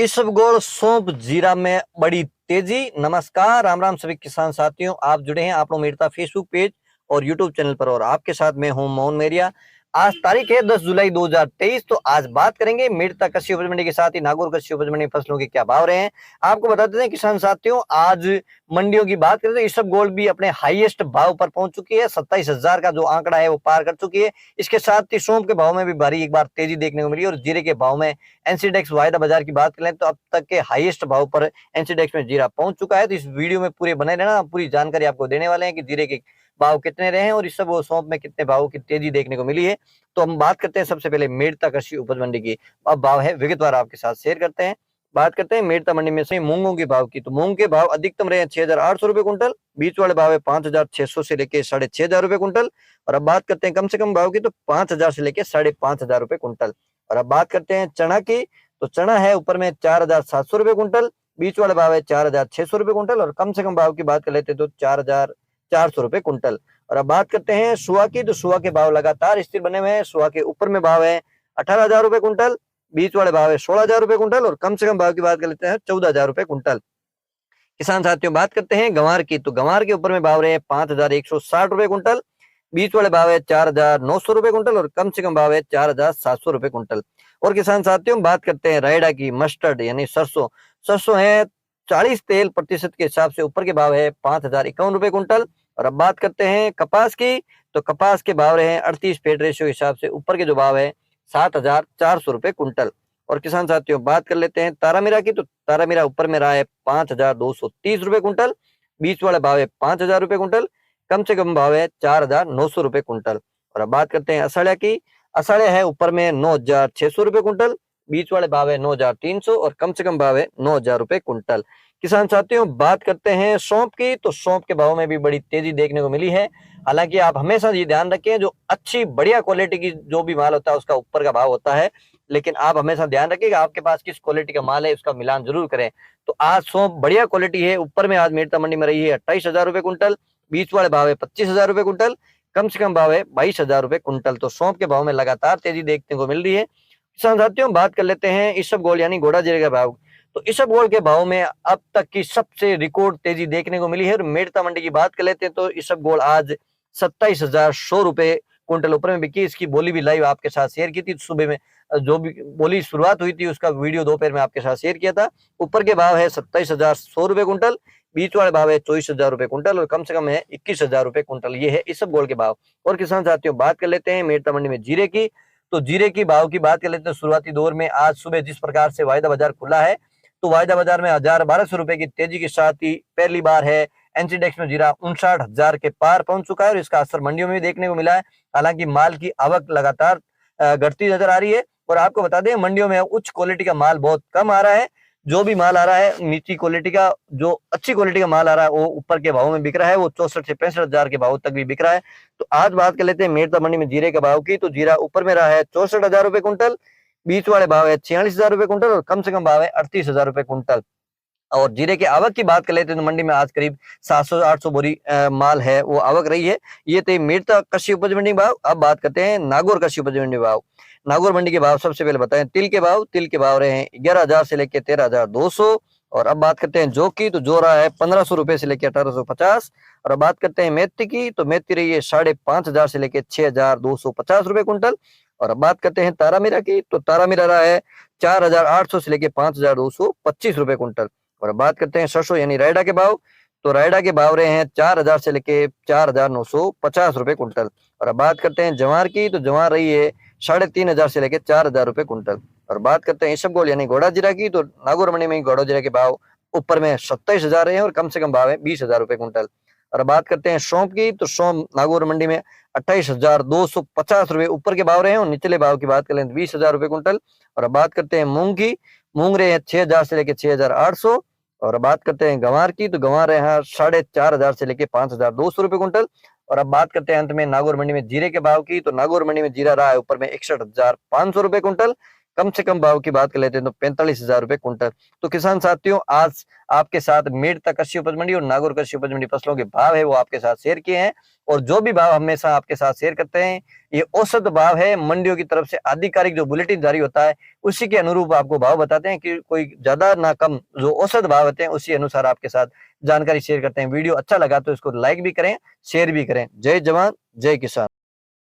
इसबगोल सौंप जीरा में बड़ी तेजी। नमस्कार, राम राम सभी किसान साथियों। आप जुड़े हैं आप लोग मेरता फेसबुक पेज और यूट्यूब चैनल पर और आपके साथ मैं हूं मोहन मेरिया। आज तारीख है 10 जुलाई 2023। तो आज बात करेंगे मेरता कृषि उपज मंडी के साथ ही नागौर कृषि उपज मंडी फसलों के क्या भाव रहे हैं। आपको बता देते हैं किसान साथियों, आज मंडियों की बात करें तो इसबगोल भी अपने हाईएस्ट भाव पर पहुंच चुकी है। 27,000 का जो आंकड़ा है वो पार कर चुकी है। इसके साथ ही सौंफ के भाव में भी भारी एक बार तेजी देखने को मिली और जीरे के भाव में एनसीडेक्स वायदा बाजार की बात करें तो अब तक के हाईएस्ट भाव पर एनसीडेक्स में जीरा पहुंच चुका है। तो इस वीडियो में पूरे बने रहना, पूरी जानकारी आपको देने वाले हैं कि जीरे के भाव कितने रहे हैं और इस सब सौंप में कितने भावों की तेजी देखने को मिली है। तो हम बात करते हैं सबसे पहले मेरता कृषि उपज मंडी की। अब भाव है विगतवार आपके साथ शेयर करते हैं। बात करते हैं मेरता मंडी में से मूंगों के भाव की। तो मूंग के भाव अधिकतम रहे 6,800 रुपए कुंटल, बीच वाले भाव है 5,600 से लेके 6,500 रुपए कुंटल। और अब बात करते हैं कम से कम भाव की, तो 5,000 से लेके 5,500 रुपए कुंटल। और अब बात करते हैं चना की। तो चना है ऊपर में 4,700 रुपए कुंटल, बीच वाले भाव है 4,600 रुपए कुंटल और कम से कम भाव की बात कर लेते हैं तो 4,400 रुपए कुंटल। और अब बात करते हैं सुआ की। तो सुआ के भाव लगातार स्थिर बने हुए हैं। सुआ के ऊपर में भाव है 18,000 रुपए कुंटल, बीच वाले भाव है 16,000 रुपए कुंटल और कम से कम भाव की बात कर लेते हैं 14,000 रुपए कुंटल। किसान साथियों बात करते हैं गंवार की। तो गंवार के ऊपर में भाव रहे हैं 5,160 रुपए कुंटल, बीच वाले भाव है 4,900 रुपए कुंटल और कम से कम भाव है 4,700 रुपए कुंटल। और किसान साथियों बात करते हैं रायडा की, मस्टर्ड यानी सरसों। सरसों है 40 तेल प्रतिशत के हिसाब से ऊपर के भाव है 5,051 रुपए कुंटल। और अब बात करते हैं कपास की। तो कपास के भाव रहे हैं 38 फेट रेशियो के हिसाब से ऊपर के जो भाव है 7,400 रुपए कुंटल। और किसान साथियों बात कर लेते हैं तारामीरा की। तो तारामीरा ऊपर में रहा है 5,230 रुपए कुंटल, बीच वाला भाव है 5,000 रुपए कुंटल, कम से कम भाव है 4,900 रुपए कुंटल। और अब बात करते हैं अषाढ़िया की। अषाढ़िया है ऊपर में 9,600 रुपए कुंटल, बीच वाले भाव है 9,300 और कम से कम भाव है 9,000 रुपए कुंटल। किसान साथियों बात करते हैं सौंफ की। तो सौंफ के भाव में भी बड़ी तेजी देखने को मिली है। हालांकि आप हमेशा ये ध्यान रखें, जो अच्छी बढ़िया क्वालिटी की जो भी माल होता है उसका ऊपर का भाव होता है, लेकिन आप हमेशा ध्यान रखिएगा आपके पास किस क्वालिटी का माल है उसका मिलान जरूर करें। तो आज सौंफ बढ़िया क्वालिटी है। ऊपर में आज मेरता मंडी में रही है 28,000 रुपए कुंटल, बीच वाले भाव है 25,000 रुपए कुंटल, कम से कम भाव है 22,000 रुपए कुंटल। तो सौंफ के भाव में लगातार तेजी देखने को मिल रही है। किसान साथियों बात कर लेते हैं इसबगोल यानी घोड़ा जीरे का भाव। तो इसबगोल के भाव में अब तक की सबसे रिकॉर्ड तेजी देखने को मिली है। और मेरता मंडी की बात कर लेते हैं तो इसबगोल आज 27,100 रुपए कुंटल ऊपर में बिकी। इसकी बोली भी लाइव आपके साथ शेयर की थी सुबह में, जो भी बोली शुरुआत हुई थी उसका वीडियो दोपहर में आपके साथ शेयर किया था। ऊपर के भाव है 27,100 रुपए कुंटल, बीच वाले भाव है 24,000 रुपए कुंटल और कम से कम है 21,000 रुपए कुंटल। ये है इसबगोल के भाव। और किसान साथियों बात कर लेते हैं मेरता मंडी में जीरे की। तो जीरे की भाव की बात कर लेते हैं शुरुआती दौर में आज सुबह जिस प्रकार से वायदा बाजार खुला है, तो वायदा बाजार में 1,000-1,200 रुपए की तेजी के साथ ही पहली बार है एनसीडेक्स में जीरा 59,000 के पार पहुंच चुका है और इसका असर मंडियों में भी देखने को मिला है। हालांकि माल की आवक लगातार घटती नजर आ रही है। और आपको बता दें मंडियों में उच्च क्वालिटी का माल बहुत कम आ रहा है। जो भी माल आ रहा है नीची क्वालिटी का, जो अच्छी क्वालिटी का माल आ रहा है वो ऊपर के भाव में बिक रहा है, वो 64 से 65,000 के भाव तक भी बिक रहा है। तो आज बात कर लेते हैं मेरता मंडी में जीरे के भाव की। तो जीरा ऊपर में रहा है 64,000 रुपए कुंटल, बीच वाले भाव है 46,000 रुपए कुंटल और कम से कम भाव है 38,000 रुपए कुंटल। और जीरे की आवक की बात कर लेते हैं तो मंडी में आज करीब 700-800 बोरी माल है वो आवक रही है। ये थे मेरता कृषि उपज मंडी भाव। अब बात करते हैं नागौर कृषि उपज मंडी भाव। नागौर मंडी के भाव सबसे पहले बताएं तिल के भाव। तिल के भाव रहे हैं 11,000 से लेके 13,200। और अब बात करते हैं जौ की। तो जौ रहा है 1,500 रुपए से लेके 1,850। और अब बात करते हैं मेथी की। तो मेथी रही है 5,500 से लेके 6,250 रुपए कुंटल। और अब बात करते हैं तारामीरा की। तो तारामीरा रहा है 4,800 से लेके 5,225 रुपए कुंटल। और अब बात करते हैं सरसों यानी रायडा के भाव। तो रायडा के भाव रहे हैं 4,000 से लेके 4,950 रुपए कुंटल। और अब बात करते हैं जवार की। तो जवार रही है 3,500 से लेके 4,000 रुपए कुंटल। और बात करते हैं इसबगोल यानी घोड़ा जीरा की। तो नागौर मंडी में घोड़ा जीरा के भाव ऊपर में 27,000 रहे हैं और कम से कम भाव है 20,000 रुपए कुंटल। और बात करते हैं सौंफ की। तो सौंफ नागौर मंडी में 28,250 रुपए ऊपर के भाव रहे हैं और निचले भाव की बात करें तो 20,000 रुपए कुंटल। और अब बात करते हैं मूंग की। मूंग रहे हैं 6,000 से लेके 6,800। और बात करते हैं गंवार की। तो गंवार रहे हैं 4,500 से लेके 5,200 रुपए कुंटल। और अब बात करते हैं अंत में नागौर मंडी में जीरे के भाव की। तो नागौर मंडी में जीरा रहा है ऊपर में 61,500 रुपए कुंटल, कम से कम भाव की बात कर लेते हैं तो 45,000 रुपए कुंटल। तो किसान साथियों, आज आपके साथ मेड़ता कृषि उपज मंडी और नागौर कृषि उपज मंडी फसलों के भाव है वो आपके साथ शेयर किए हैं। और जो भी भाव हमेशा आपके साथ शेयर करते हैं ये औसत भाव है, मंडियों की तरफ से आधिकारिक जो बुलेटिन जारी होता है उसी के अनुरूप आपको भाव बताते हैं कि कोई ज्यादा ना कम, जो औसत भाव होते हैं उसी अनुसार आपके साथ जानकारी शेयर करते हैं। वीडियो अच्छा लगा तो इसको लाइक भी करें, शेयर भी करें। जय जवान जय किसान।